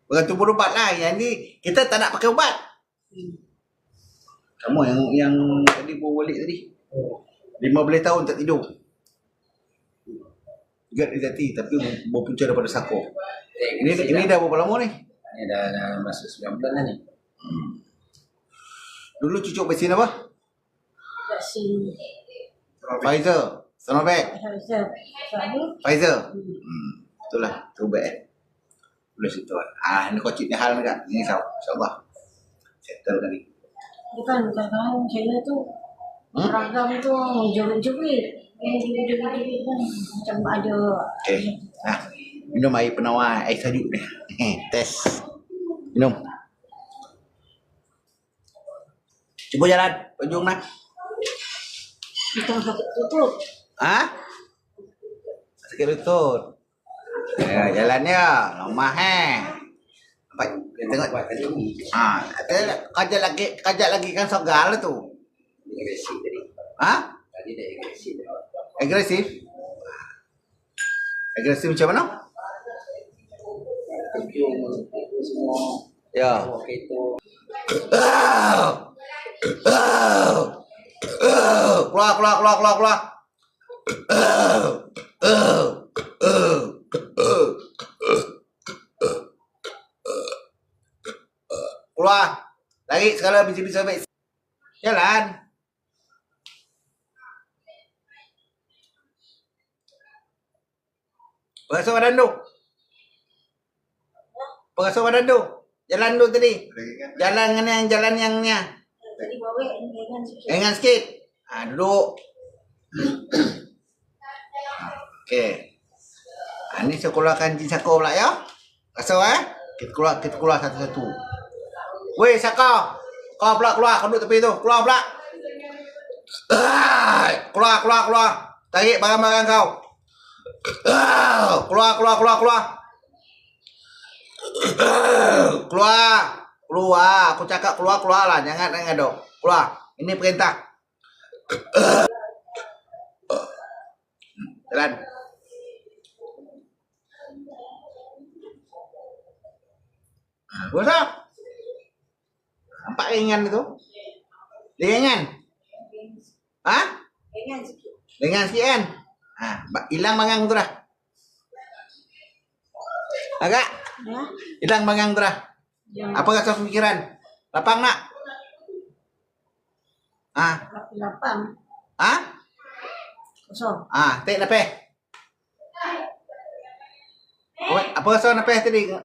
Beratur berubat lah. Yang ni kita tak nak pakai ubat. Kamu yang tadi bawa balik tadi. 15 tahun tak tidur. Juga dia jati tapi berpunca daripada sako. Ini dah berapa lama ni? Ini dah masuk 9 bulan dah ni. Dulu cucuk vaksin apa? Vaksin Pfizer, Sinovac, Pfizer. Betul lah, terbaik. Boleh situ. Ini kocik ni hal dekat. Ini insya-Allah. Settle kali. bukan kadang-kadang saya tu seragam tu jerit-jerit. Jerit-jerit kan macam ada. Okey. Nah, minum air penawar, air sejuk ni. Test. Minum. Cuba jalan, ujung nak. Kita sakit tutup. Ha? Sakit lutut. Jalannya lemah tengok tadi ni. kajak lagi kan sogal tu. Agresif tadi. Ha? Tadi dah agresif. Agresif? Agresif macam mana? Itu semua. Ya. Okey tu. Keluar. Keluar. Lari segala bisa-bisa baik. Jalan. Perasa badan tu. Jalan tu tadi. Jalan yang ni. Tadi bawa Dengan sikit. Duduk. Okey. Ni saya keluarkan jin sako pula ya. Rasa Kita keluar satu-satu. Weh sako. Kau pula keluar. Kau duduk tepi tu. Keluar pula. Keluar. Tarik barang-barang kau. Keluar. Keluar. Aku cakap keluar lah. Jangan dok. Keluar. Ini perintah. Jalan. Bosan? Nampak ringan itu? Ringan? Ha? Ringan sikit kan? Hilang bangang tu dah. Agak? ya. Hilang bangang tu dah. Apa rasa pemikiran? Lapang nak? Lapang. Kosong. Tek napeh. Apa rasa napeh tadi?